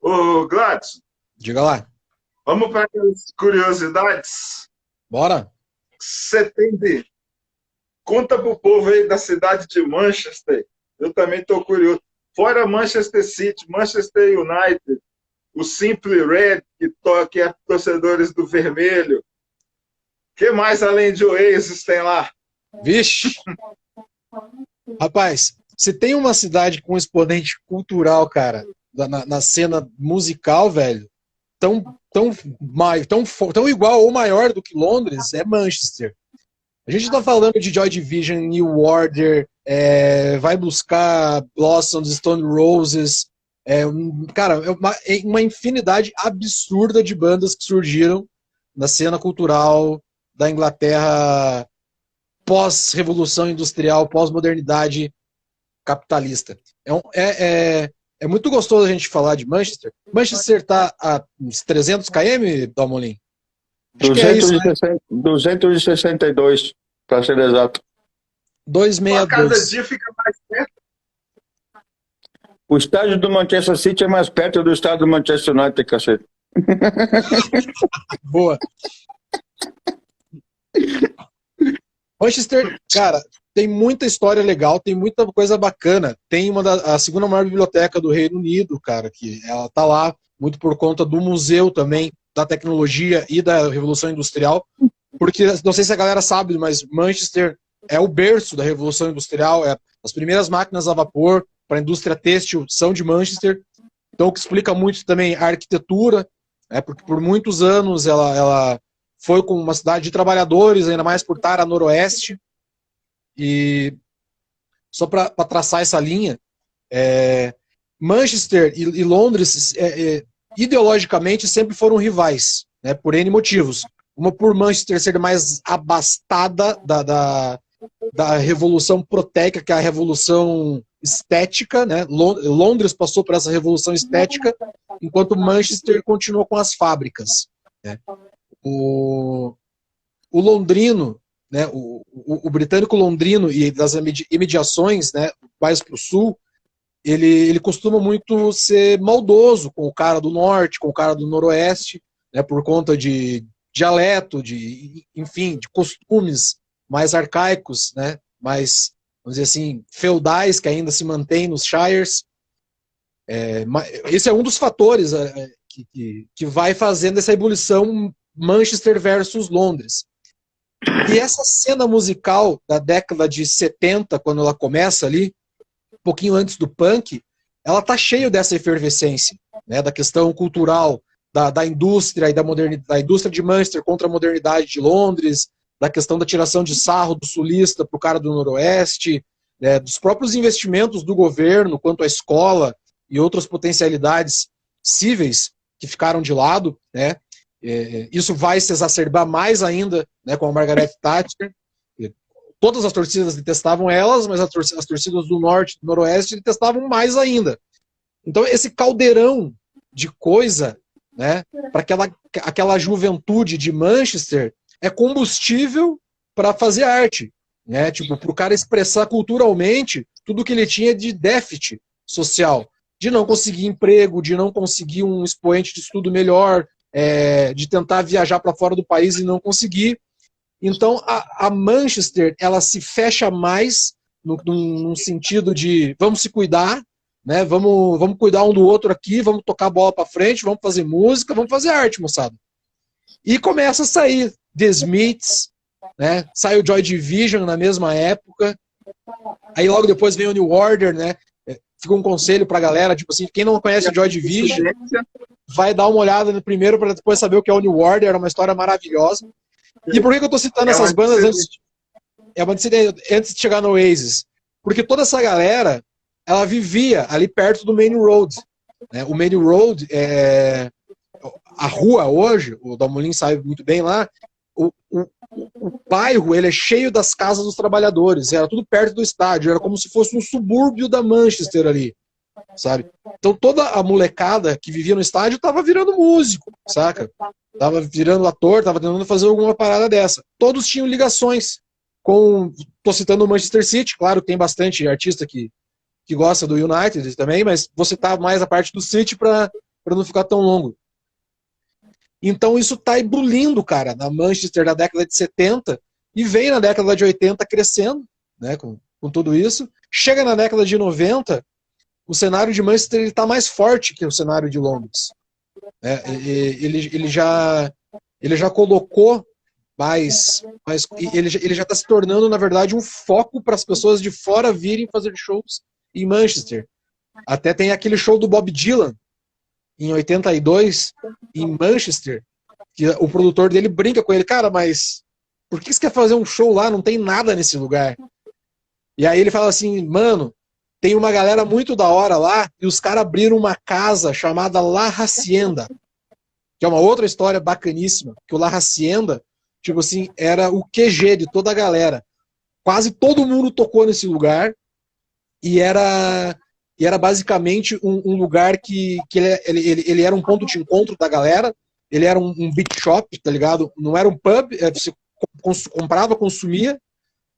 Ô, Gladys, Diga lá. vamos para as curiosidades? Bora? Você tem de... Conta pro povo aí da cidade de Manchester. Eu também estou curioso. Fora Manchester City, Manchester United, o Simply Red, que é torcedores do vermelho. O que mais além de Oasis tem lá? Vixe! Rapaz, se tem uma cidade com um exponente cultural, cara, na cena musical, velho, tão igual ou maior do que Londres, é Manchester. A gente tá falando de Joy Division, New Order, vai buscar Blossoms, Stone Roses, cara, é uma infinidade absurda de bandas que surgiram na cena cultural da Inglaterra pós-revolução industrial, pós-modernidade capitalista. É muito gostoso a gente falar de Manchester. Manchester está a uns 300 km, Dalmolin? Acho que é isso, né? 262, para ser exato. A cada 262. dia fica mais perto. O estádio do Manchester City é mais perto do estádio do Manchester United, cacete. Boa. Manchester, cara, tem muita história legal, tem muita coisa bacana. Tem a segunda maior biblioteca do Reino Unido, cara, que ela tá lá muito por conta do museu também, da tecnologia e da Revolução Industrial. Porque, não sei se a galera sabe, mas Manchester é o berço da Revolução Industrial, as primeiras máquinas a vapor para a indústria têxtil são de Manchester. Então, o que explica muito também a arquitetura, porque por muitos anos ela foi com uma cidade de trabalhadores, ainda mais por estar a noroeste. E só para traçar essa linha, Manchester e Londres, ideologicamente, sempre foram rivais, né, por N motivos. Uma por Manchester ser mais abastada da revolução proteica, que é a revolução estética, né? Londres passou por essa revolução estética, enquanto Manchester continuou com as fábricas, né? O londrino, né, o britânico londrino e das imediações, né, mais para o sul, ele costuma muito ser maldoso com o cara do norte, com o cara do noroeste, né, por conta de dialeto, enfim, de costumes mais arcaicos, né, mais, vamos dizer assim, feudais, que ainda se mantêm nos shires. Esse é um dos fatores que vai fazendo essa ebulição Manchester versus Londres. E essa cena musical da década de 70, quando ela começa ali, um pouquinho antes do punk, ela tá cheia dessa efervescência, né, da questão cultural, da indústria e da indústria de Manchester contra a modernidade de Londres, da questão da tiração de sarro do sulista para o cara do noroeste, né, dos próprios investimentos do governo quanto à escola e outras potencialidades cíveis que ficaram de lado, né? Isso vai se exacerbar mais ainda, né, com a Margaret Thatcher. Todas as torcidas detestavam elas, mas as torcidas do norte e do noroeste detestavam mais ainda. Então esse caldeirão de coisa, né, para aquela juventude de Manchester é combustível para fazer arte, né, tipo, para o cara expressar culturalmente tudo que ele tinha de déficit social, de não conseguir emprego, de não conseguir um expoente de estudo melhor, de tentar viajar para fora do país e não conseguir. Então a Manchester ela se fecha mais num sentido de vamos se cuidar, né? Vamos cuidar um do outro aqui, vamos tocar a bola para frente, vamos fazer música, vamos fazer arte, moçada. E começa a sair The Smiths, né? Sai o Joy Division na mesma época. Aí logo depois vem o New Order, né? Fica um conselho pra galera, tipo assim, quem não conhece o Joy Division, vai dar uma olhada no primeiro para depois saber o que é o New Order, era uma história maravilhosa. E por que eu tô citando essas bandas antes de chegar no Oasis? Porque toda essa galera, ela vivia ali perto do Main Road, né? O Main Road, a rua hoje, o Dalmolin sabe muito bem lá, o bairro ele é cheio das casas dos trabalhadores, era tudo perto do estádio, era como se fosse um subúrbio da Manchester ali, sabe? Então toda a molecada que vivia no estádio tava virando músico, saca? Tava virando ator, tava tentando fazer alguma parada dessa. Todos tinham ligações com... Tô citando o Manchester City, claro, tem bastante artista que que gosta do United também, mas vou citar mais a parte do City para não ficar tão longo. Então isso está ebulindo, cara, na Manchester da década de 70 e vem na década de 80 crescendo, né, com tudo isso. Chega na década de 90, o cenário de Manchester está mais forte que o cenário de Londres. Ele já colocou ele já está se tornando, na verdade, um foco para as pessoas de fora virem fazer shows em Manchester. Até tem aquele show do Bob Dylan, em 82, em Manchester, que o produtor dele brinca com ele, cara, mas por que você quer fazer um show lá? Não tem nada nesse lugar. E aí ele fala assim, mano, tem uma galera muito da hora lá, e os caras abriram uma casa chamada La Hacienda, que é uma outra história bacaníssima, que o La Hacienda, tipo assim, era o QG de toda a galera. Quase todo mundo tocou nesse lugar, e era basicamente um lugar que ele era um ponto de encontro da galera, ele era um beat shop, tá ligado? Não era um pub, você comprava, consumia,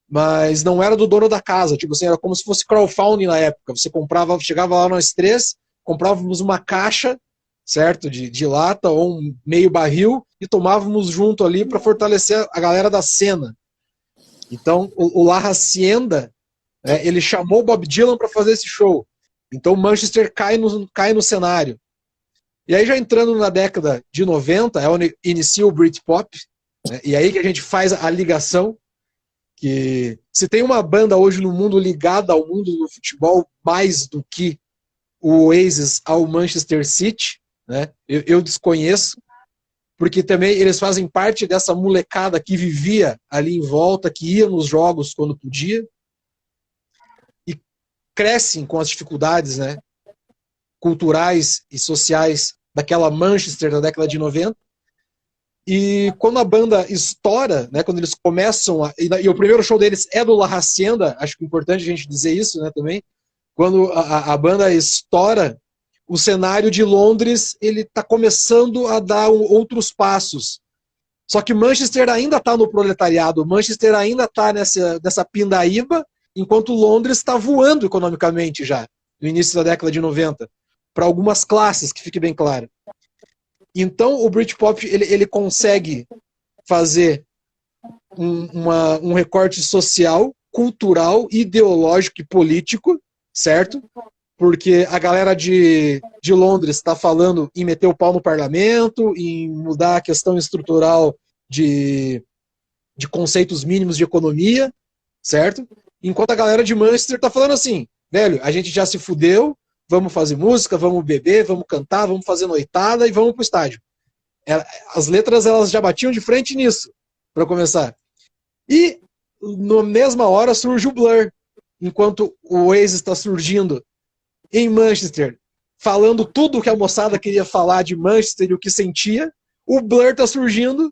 mas não era do dono da casa, tipo assim, era como se fosse crowdfunding na época, você comprava, chegava lá nós três, comprávamos uma caixa, certo, de lata ou um meio barril e tomávamos junto ali para fortalecer a galera da cena. Então o La Hacienda, ele chamou o Bob Dylan para fazer esse show. Então Manchester cai no cenário. E aí já entrando na década de 90, é onde inicia o Britpop, né? E aí que a gente faz a ligação, que se tem uma banda hoje no mundo ligada ao mundo do futebol mais do que o Oasis ao Manchester City, né? Eu desconheço, porque também eles fazem parte dessa molecada que vivia ali em volta, que ia nos jogos quando podia, e crescem com as dificuldades, né, culturais e sociais daquela Manchester da década de 90. E quando a banda estoura, né, quando eles começam e o primeiro show deles é do La Hacienda, acho que é importante a gente dizer isso, né, também. Quando a banda estoura, o cenário de Londres ele está começando a dar outros passos. Só que Manchester ainda está no proletariado, Manchester ainda está nessa pindaíba, enquanto Londres está voando economicamente já, no início da década de 90, para algumas classes, que fique bem claro. Então o Britpop ele consegue fazer um recorte social, cultural, ideológico e político, certo? Porque a galera de Londres está falando em meter o pau no parlamento, em mudar a questão estrutural de conceitos mínimos de economia, certo? Enquanto a galera de Manchester está falando assim, velho, a gente já se fudeu, vamos fazer música, vamos beber, vamos cantar, vamos fazer noitada e vamos pro estádio. As letras elas já batiam de frente nisso, para começar. E na mesma hora surge o Blur, enquanto o Oasis está surgindo em Manchester, falando tudo o que a moçada queria falar de Manchester e o que sentia, o Blur está surgindo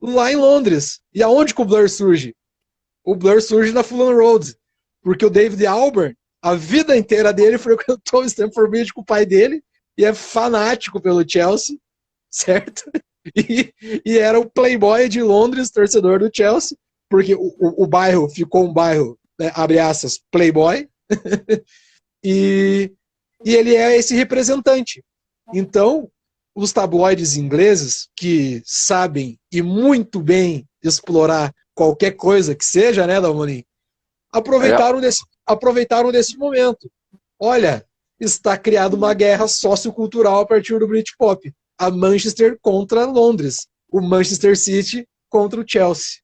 lá em Londres. E aonde que o Blur surge? O Blur surge na Fulham Road, porque o David Albarn, a vida inteira dele frequentou o Stamford Bridge com o pai dele e é fanático pelo Chelsea, certo? E era o playboy de Londres, torcedor do Chelsea, porque o bairro ficou um bairro, né, abre aspas, playboy, e ele é esse representante. Então, os tabloides ingleses, que sabem e muito bem explorar qualquer coisa que seja, né, Dalmolin, aproveitaram desse momento. Olha, está criada uma guerra sociocultural a partir do Britpop. A Manchester contra Londres. O Manchester City contra o Chelsea.